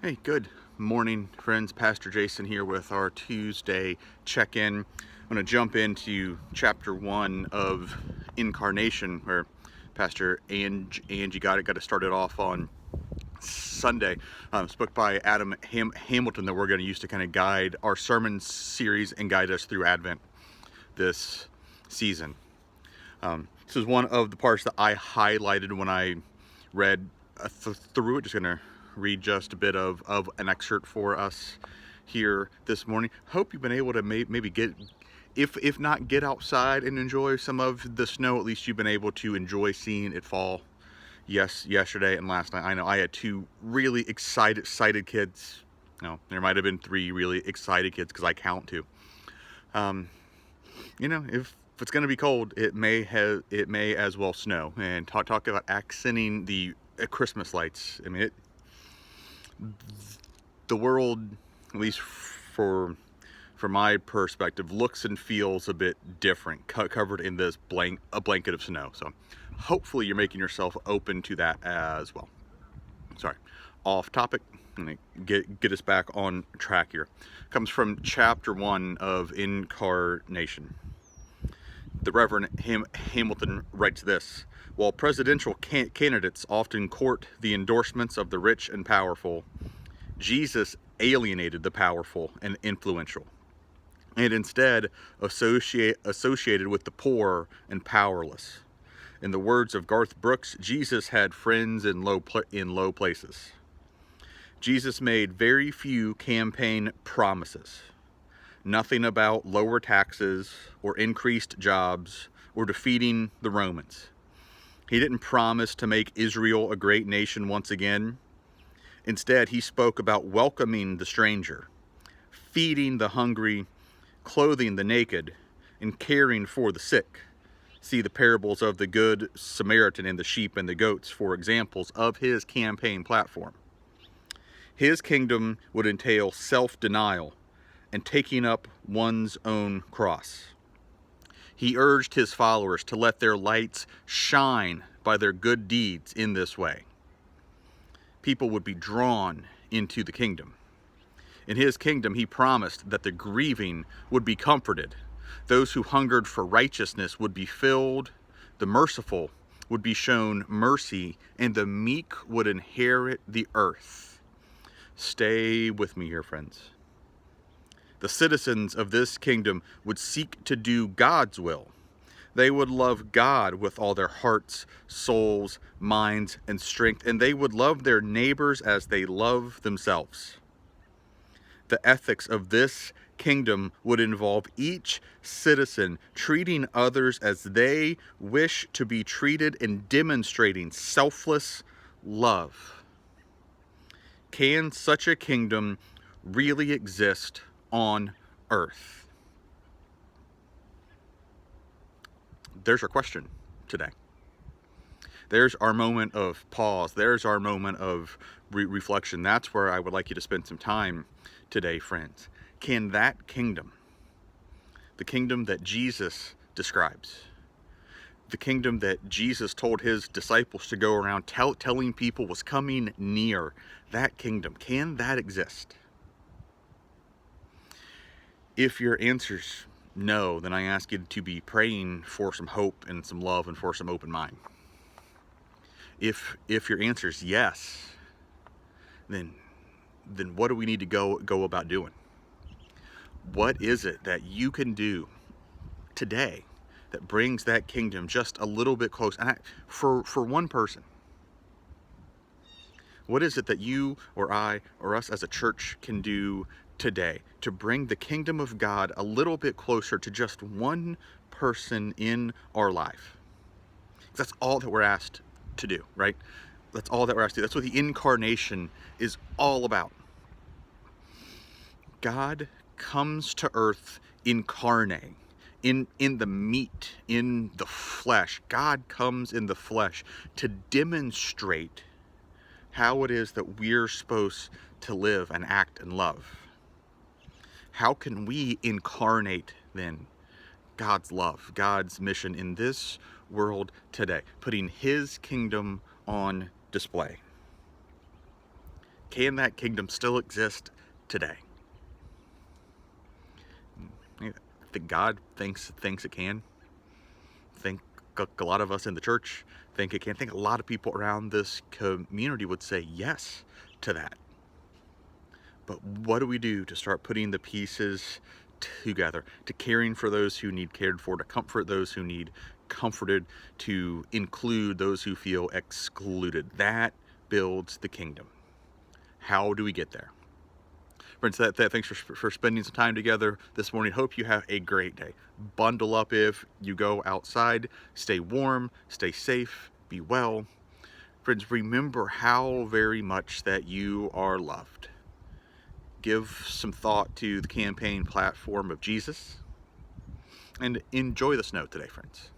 Hey, good morning, friends. Pastor Jason here with our Tuesday check-in. I'm going to jump into chapter 1 of Incarnation, where Pastor Angie got it started off on Sunday. It's a book by Adam Hamilton that we're going to use to kind of guide our sermon series and guide us through Advent this season. This is one of the parts that I highlighted when I read through it. Just going to read just a bit of an excerpt for us here this morning. Hope you've been able to maybe get, if not get outside and enjoy some of the snow, at least you've been able to enjoy seeing it fall. Yes, yesterday and last night. I know I had two really excited kids. No, there might have been three really excited kids because I count two. If it's going to be cold, it may as well snow. And talk about accenting the Christmas lights. I mean, the world, at least from my perspective, looks and feels a bit different, covered in this a blanket of snow. So hopefully you're making yourself open to that as well. Sorry, off topic. I'm gonna get us back on track here. Comes from chapter 1 of Incarnation. The Reverend Hamilton writes this: while presidential candidates often court the endorsements of the rich and powerful, Jesus alienated the powerful and influential, and instead associated with the poor and powerless. In the words of Garth Brooks, Jesus had friends in low places. Jesus made very few campaign promises. Nothing about lower taxes or increased jobs or defeating the Romans. He didn't promise to make Israel a great nation once again. Instead, he spoke about welcoming the stranger, feeding the hungry, clothing the naked, and caring for the sick. See the parables of the Good Samaritan and the sheep and the goats for examples of his campaign platform. His kingdom would entail self-denial and taking up one's own cross. He urged his followers to let their lights shine by their good deeds in this way. People would be drawn into the kingdom. In his kingdom, he promised that the grieving would be comforted. Those who hungered for righteousness would be filled. The merciful would be shown mercy, and the meek would inherit the earth. Stay with me here, friends. The citizens of this kingdom would seek to do God's will. They would love God with all their hearts, souls, minds, and strength, and they would love their neighbors as they love themselves. The ethics of this kingdom would involve each citizen treating others as they wish to be treated and demonstrating selfless love. Can such a kingdom really exist on earth? There's our question today. There's our moment of pause. There's our moment of reflection. That's where I would like you to spend some time today, friends. Can that kingdom, the kingdom that Jesus describes, the kingdom that Jesus told his disciples to go around telling people was coming near, that kingdom, can that exist? If your answer's no, then I ask you to be praying for some hope and some love and for some open mind. If your answer is yes, then what do we need to go about doing? What is it that you can do today that brings that kingdom just a little bit close? And for one person, what is it that you or I or us as a church can do today to bring the kingdom of God a little bit closer to just one person in our life? That's all that we're asked to do, right? That's all that we're asked to do. That's what the incarnation is all about. God comes to earth incarnate, in the meat, in the flesh. God comes in the flesh to demonstrate how it is that we're supposed to live and act and love. How can we incarnate then God's love, God's mission in this world today, putting his kingdom on display? Can that kingdom still exist today? I think God thinks it can. I think a lot of us in the church think it can. I think a lot of people around this community would say yes to that. But what do we do to start putting the pieces together, to caring for those who need cared for, to comfort those who need comforted, to include those who feel excluded? That builds the kingdom. How do we get there? Friends, thanks for spending some time together this morning. Hope you have a great day. Bundle up if you go outside. Stay warm, stay safe, be well. Friends, remember how very much that you are loved. Give some thought to the campaign platform of Jesus, and enjoy the snow today, friends.